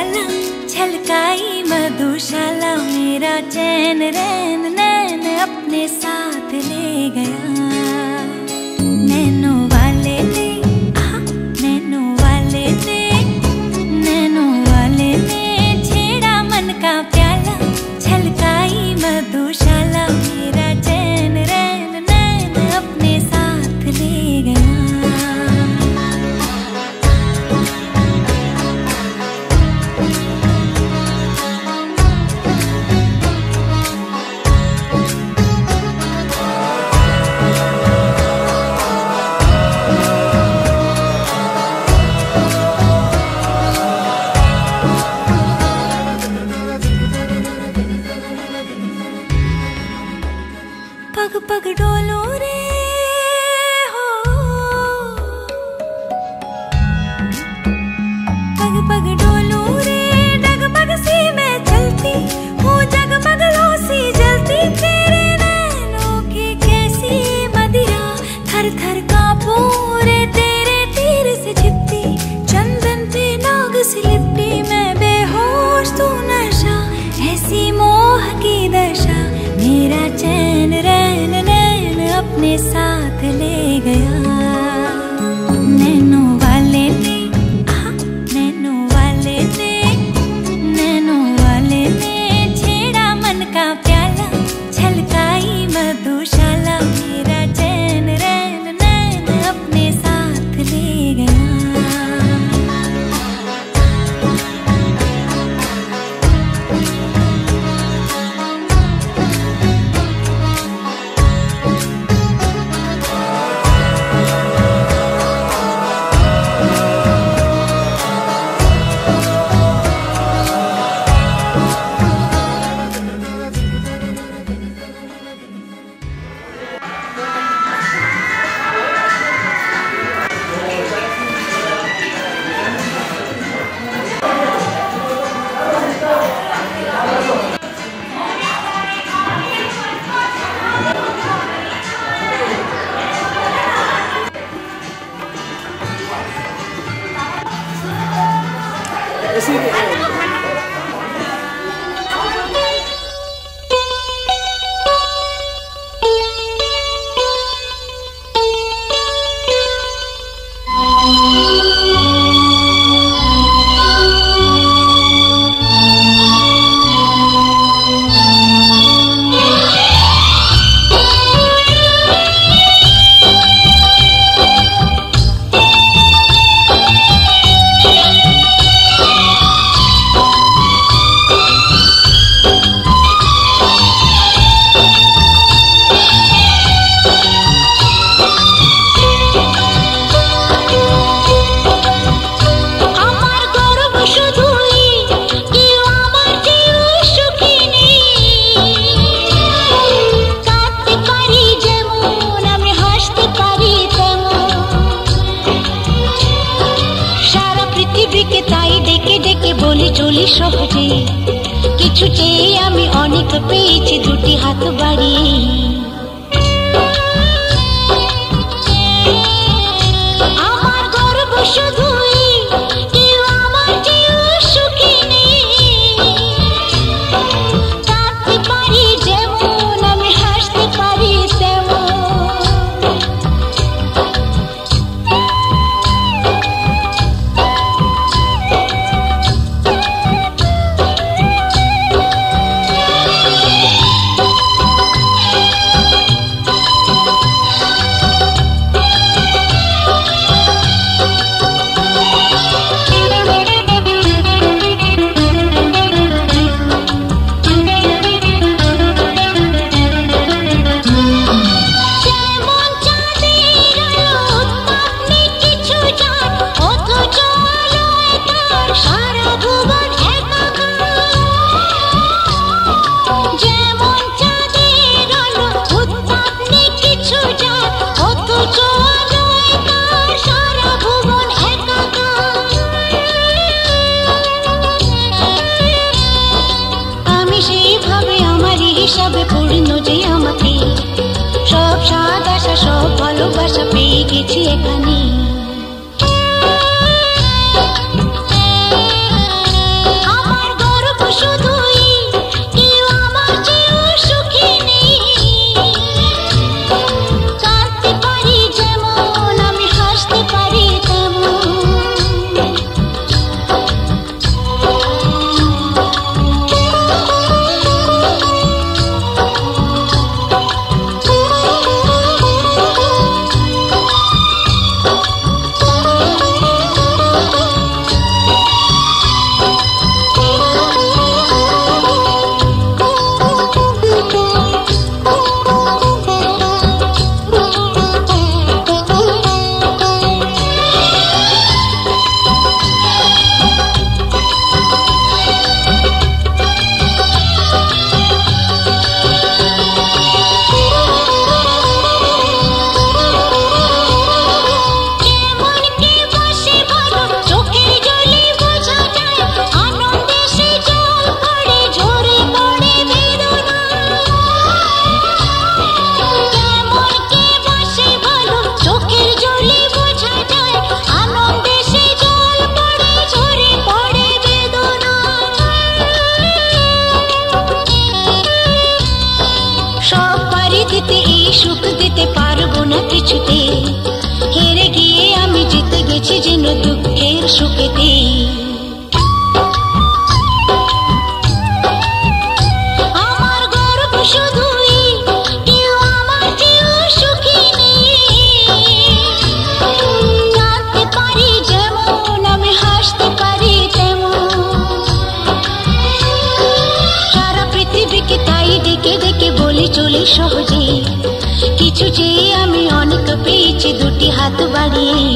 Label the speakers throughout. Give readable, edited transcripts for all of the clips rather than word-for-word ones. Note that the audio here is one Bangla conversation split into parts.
Speaker 1: प्याला छलकाई मधुशाला, मेरा चैन रैन नैन अपने साथ ले गया। नैनों वाले ने नैनों वाले ने नैनों वाले ने छेड़ा मन का प्याला, छलकाई मधुशाला, मेरा चैन रैन नैन अपने साथ ले गया। पग पग डोलो रे हो, पग पग डोलो रे, डगमग सी मैं चलती हूँ, जगमगलों सी जलती, तेरे नैनों की कैसी मदिरा, थर थर कांपूं रे तेरे तीर से छिपती, चंदन पे नाग सी लिपटी, मैं बेहोश तू नशा, ऐसी मोह की दशा, मेरा चैन रैन नैन अपने साथ ले गया। नैनों वाले ने नैनों वाले ने नैनों वाले ने छेड़ा मन का प्याला, छलकाई मधुशाला, मेरा चैन रैन नैन अपने साथ ले गया।
Speaker 2: চলি সহজে কিছুতে আমি অনেক পেয়েছি দুটি হাত বাড়িয়ে আমার গর্ব শুধুই কেউ আমার চেয়েও সুখী নেই কাঁদতে পারি যেমন আমি হাসতে পারি তেমন হিসাবে পূর্ণ যে আমাকে সব স্বাদ আশা সব ভালোবাসা পেয়ে গেছি এখানে সহজে কিছু চেয়ে আমি অনেক পেয়েছি দুটি হাত বাড়িয়ে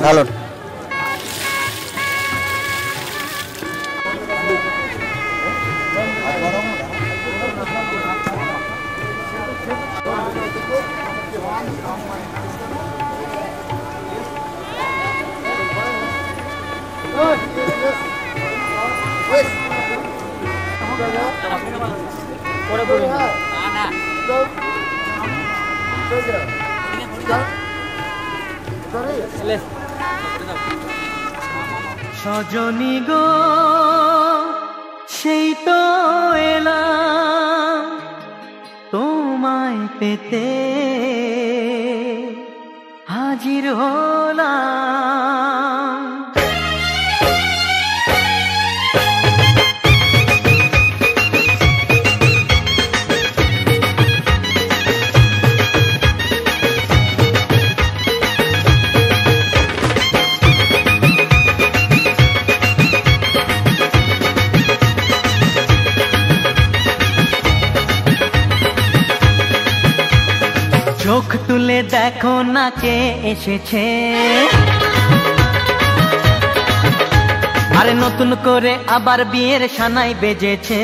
Speaker 3: ভালো
Speaker 4: সজনী গো সেই তো এলাম তোমায় পেতে হাজির হলাম চোখ তুলে দেখো না কে এসেছে আরে নতুন করে আবার বিয়ের সানাই বেজেছে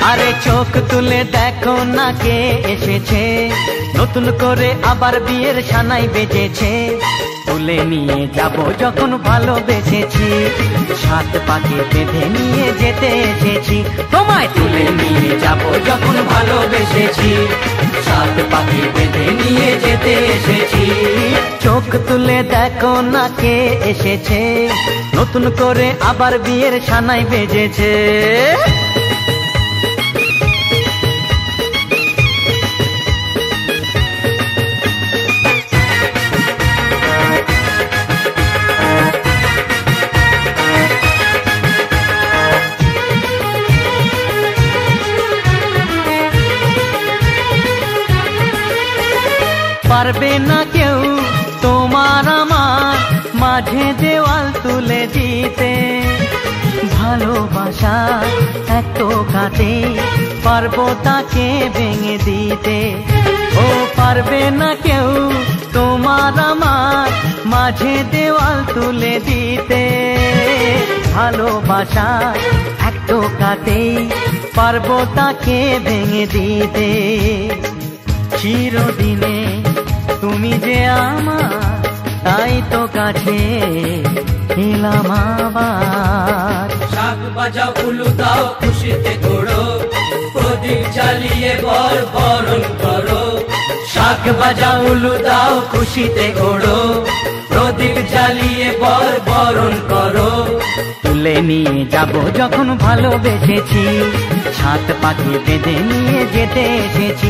Speaker 4: আরে চোখ তুলে দেখো না কে এসেছে নতুন করে আবার বিয়ের সানাই বেজেছে তুলে নিয়ে যাব যখন ভালোবেসেছি সাত পাকে বেঁধে নিয়ে যেতে এসেছি তোমায় তুলে নিয়ে যাব যখন ভালোবেসেছি সাত পাকে বেঁধে নিয়ে যেতে এসেছি চোখ তুলে দেখো না কে এসেছে নতুন করে আবার বিয়ের সানাই বেজেছে পারবে না কেউ তোমার আমার মাঝে দেওয়াল তুলে দিতে ভালোবাসা এত কাটে পারবো তাকে ভেঙে দিতে ও পারবে না কেউ তোমার আমার মাঝে দেওয়াল তুলে দিতে ভালোবাসা এত কাটে পারবো তাকে ভেঙে দিতে চিরদিনে তুমি যে আমার তাই তো কাছে এলাম আবার
Speaker 5: শাক বাজাও উলু দাও খুশিতে ঘোড়ো প্রদীপ জ্বালিয়ে বরণ করো
Speaker 4: শাক বাজাও উলু দাও খুশিতে ঘোড়ো প্রদীপ জ্বালিয়ে বরণ করো তুলে নিয়ে যাব যখন ভালোবেসেছি সাত পাখি বেঁধে নিয়ে যেতে এসেছি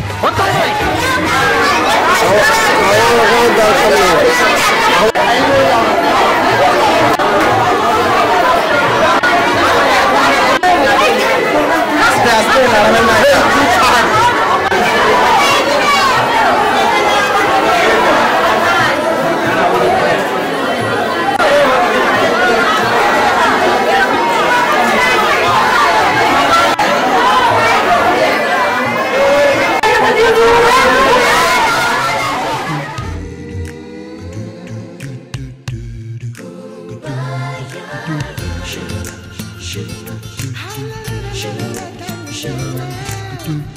Speaker 1: Shalala, shalala, shalala, shalala.